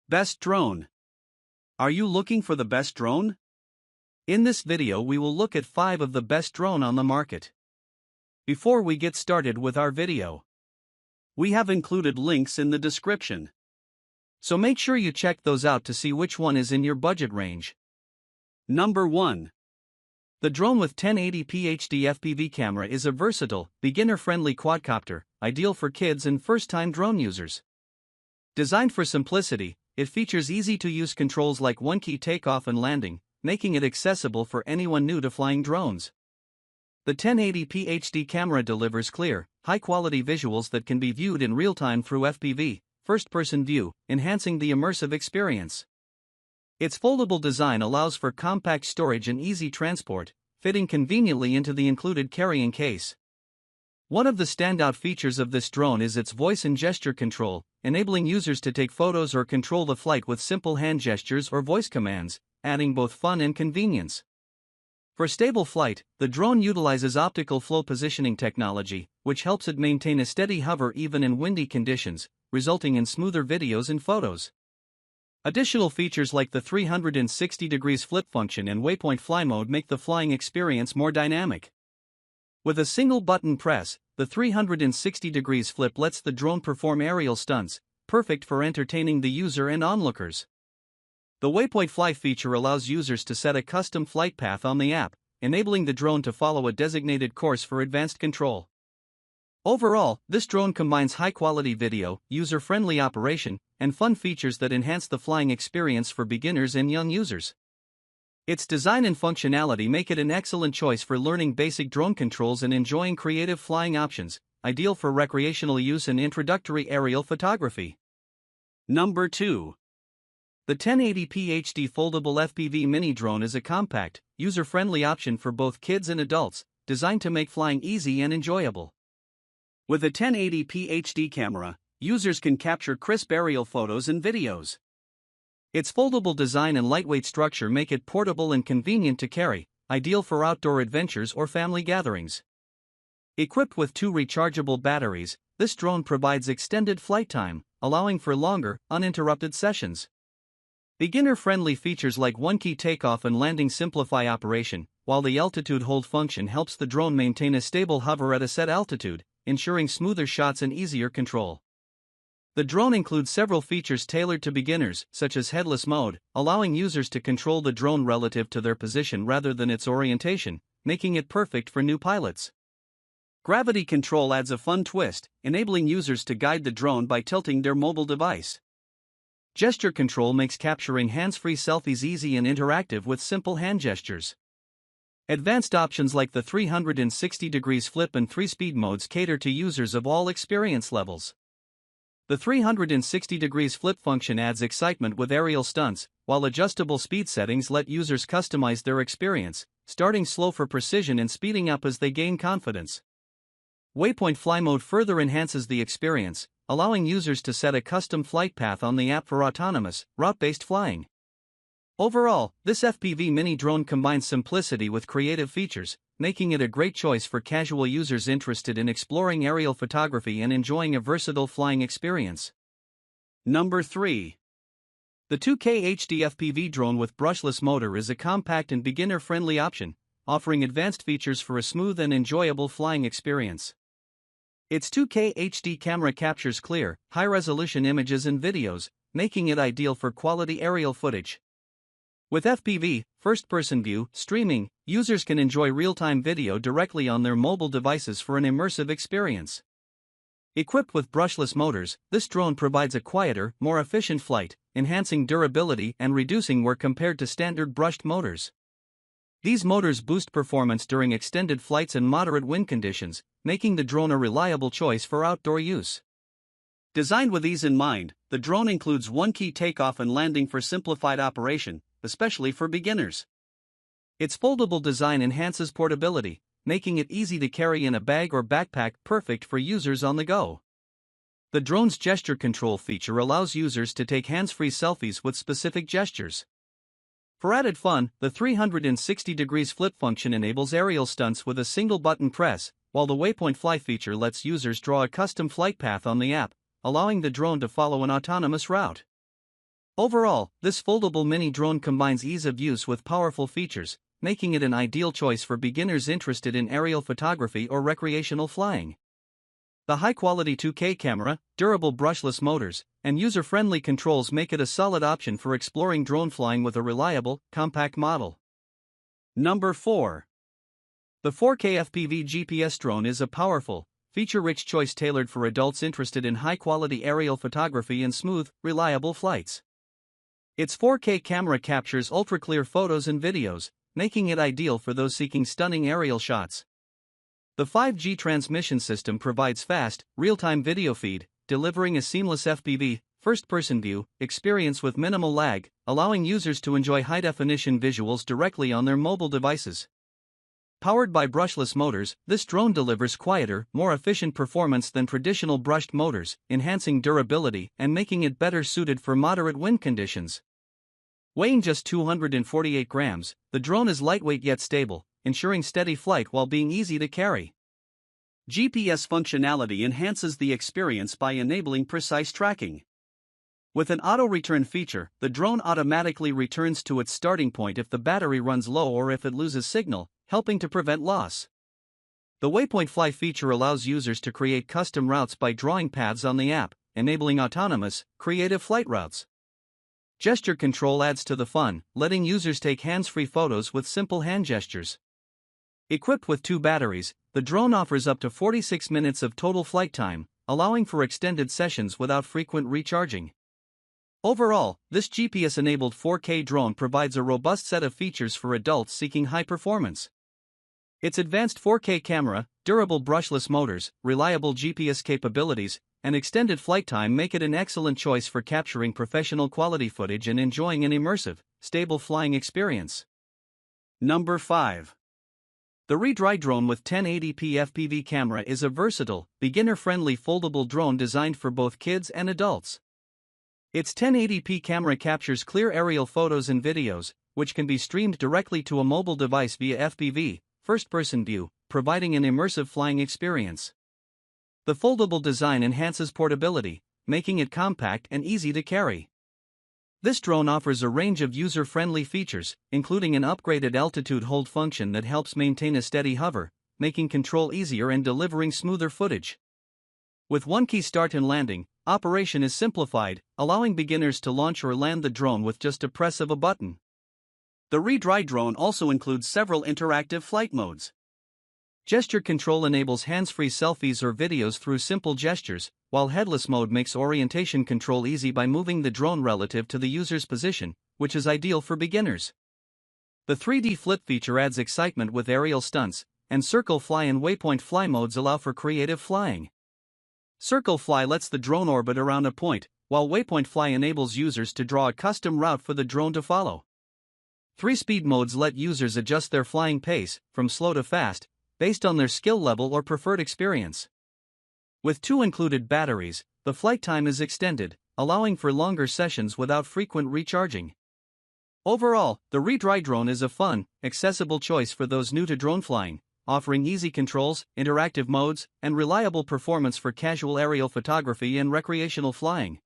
Best drone. Are you looking for the best drone? In this video we will look at 5 of the best drone on the market. Before we get started with our video, we have included links in the description. So make sure you check those out to see which one is in your budget range. Number 1. The drone with 1080p HD FPV camera is a versatile, beginner-friendly quadcopter, ideal for kids and first-time drone users. Designed for simplicity, it features easy-to-use controls like one-key takeoff and landing, making it accessible for anyone new to flying drones. The 1080p HD camera delivers clear, high-quality visuals that can be viewed in real time through FPV, first-person view, enhancing the immersive experience. Its foldable design allows for compact storage and easy transport, fitting conveniently into the included carrying case. One of the standout features of this drone is its voice and gesture control, enabling users to take photos or control the flight with simple hand gestures or voice commands, adding both fun and convenience. For stable flight, the drone utilizes optical flow positioning technology, which helps it maintain a steady hover even in windy conditions, resulting in smoother videos and photos. Additional features like the 360 degrees flip function and waypoint fly mode make the flying experience more dynamic. With a single button press, the 360 degrees flip lets the drone perform aerial stunts, perfect for entertaining the user and onlookers. The waypoint fly feature allows users to set a custom flight path on the app, enabling the drone to follow a designated course for advanced control. Overall, this drone combines high-quality video, user-friendly operation, and fun features that enhance the flying experience for beginners and young users. Its design and functionality make it an excellent choice for learning basic drone controls and enjoying creative flying options, ideal for recreational use and introductory aerial photography. Number 2. The 1080p HD foldable FPV mini drone is a compact, user-friendly option for both kids and adults, designed to make flying easy and enjoyable. With a 1080p HD camera, users can capture crisp aerial photos and videos. Its foldable design and lightweight structure make it portable and convenient to carry, ideal for outdoor adventures or family gatherings. Equipped with 2 rechargeable batteries, this drone provides extended flight time, allowing for longer, uninterrupted sessions. Beginner-friendly features like one-key takeoff and landing simplify operation, while the altitude hold function helps the drone maintain a stable hover at a set altitude, ensuring smoother shots and easier control. The drone includes several features tailored to beginners, such as headless mode, allowing users to control the drone relative to their position rather than its orientation, making it perfect for new pilots. Gravity control adds a fun twist, enabling users to guide the drone by tilting their mobile device. Gesture control makes capturing hands-free selfies easy and interactive with simple hand gestures. Advanced options like the 360 degrees flip and 3-speed modes cater to users of all experience levels. The 360 degrees flip function adds excitement with aerial stunts, while adjustable speed settings let users customize their experience, starting slow for precision and speeding up as they gain confidence. Waypoint fly mode further enhances the experience, allowing users to set a custom flight path on the app for autonomous, route-based flying. Overall, this FPV mini drone combines simplicity with creative features, making it a great choice for casual users interested in exploring aerial photography and enjoying a versatile flying experience. Number 3. The 2K HD FPV Drone with Brushless Motor is a compact and beginner-friendly option, offering advanced features for a smooth and enjoyable flying experience. Its 2K HD camera captures clear, high-resolution images and videos, making it ideal for quality aerial footage. With FPV, first-person view, streaming, users can enjoy real-time video directly on their mobile devices for an immersive experience. Equipped with brushless motors, this drone provides a quieter, more efficient flight, enhancing durability and reducing wear compared to standard brushed motors. These motors boost performance during extended flights and moderate wind conditions, making the drone a reliable choice for outdoor use. Designed with ease in mind, the drone includes one-key takeoff and landing for simplified operation, especially for beginners. Its foldable design enhances portability, making it easy to carry in a bag or backpack, perfect for users on the go. The drone's gesture control feature allows users to take hands-free selfies with specific gestures. For added fun, the 360 degrees flip function enables aerial stunts with a single button press, while the waypoint fly feature lets users draw a custom flight path on the app, allowing the drone to follow an autonomous route. Overall, this foldable mini drone combines ease of use with powerful features, making it an ideal choice for beginners interested in aerial photography or recreational flying. The high-quality 2K camera, durable brushless motors, and user-friendly controls make it a solid option for exploring drone flying with a reliable, compact model. Number 4. The 4K FPV GPS drone is a powerful, feature-rich choice tailored for adults interested in high-quality aerial photography and smooth, reliable flights. Its 4K camera captures ultra-clear photos and videos, making it ideal for those seeking stunning aerial shots. The 5G transmission system provides fast, real-time video feed, delivering a seamless FPV, first-person view, experience with minimal lag, allowing users to enjoy high-definition visuals directly on their mobile devices. Powered by brushless motors, this drone delivers quieter, more efficient performance than traditional brushed motors, enhancing durability and making it better suited for moderate wind conditions. Weighing just 248 grams, the drone is lightweight yet stable, ensuring steady flight while being easy to carry. GPS functionality enhances the experience by enabling precise tracking. With an auto-return feature, the drone automatically returns to its starting point if the battery runs low or if it loses signal, helping to prevent loss. The Waypoint Fly feature allows users to create custom routes by drawing paths on the app, enabling autonomous, creative flight routes. Gesture control adds to the fun, letting users take hands-free photos with simple hand gestures. Equipped with 2 batteries, the drone offers up to 46 minutes of total flight time, allowing for extended sessions without frequent recharging. Overall, this GPS-enabled 4K drone provides a robust set of features for adults seeking high performance. Its advanced 4K camera, durable brushless motors, reliable GPS capabilities, and extended flight time make it an excellent choice for capturing professional quality footage and enjoying an immersive, stable flying experience. Number 5. The REDRIE Drone with 1080p FPV camera is a versatile, beginner-friendly foldable drone designed for both kids and adults. Its 1080p camera captures clear aerial photos and videos, which can be streamed directly to a mobile device via FPV, first-person view, providing an immersive flying experience. The foldable design enhances portability, making it compact and easy to carry. This drone offers a range of user-friendly features, including an upgraded altitude hold function that helps maintain a steady hover, making control easier and delivering smoother footage. With one-key start and landing, operation is simplified, allowing beginners to launch or land the drone with just a press of a button. The REDRIE Drone also includes several interactive flight modes. Gesture control enables hands-free selfies or videos through simple gestures, while headless mode makes orientation control easy by moving the drone relative to the user's position, which is ideal for beginners. The 3D flip feature adds excitement with aerial stunts, and Circle Fly and Waypoint Fly modes allow for creative flying. Circle Fly lets the drone orbit around a point, while Waypoint Fly enables users to draw a custom route for the drone to follow. 3-speed modes let users adjust their flying pace, from slow to fast, based on their skill level or preferred experience. With 2 included batteries, the flight time is extended, allowing for longer sessions without frequent recharging. Overall, the REDRIE Drone is a fun, accessible choice for those new to drone flying, offering easy controls, interactive modes, and reliable performance for casual aerial photography and recreational flying.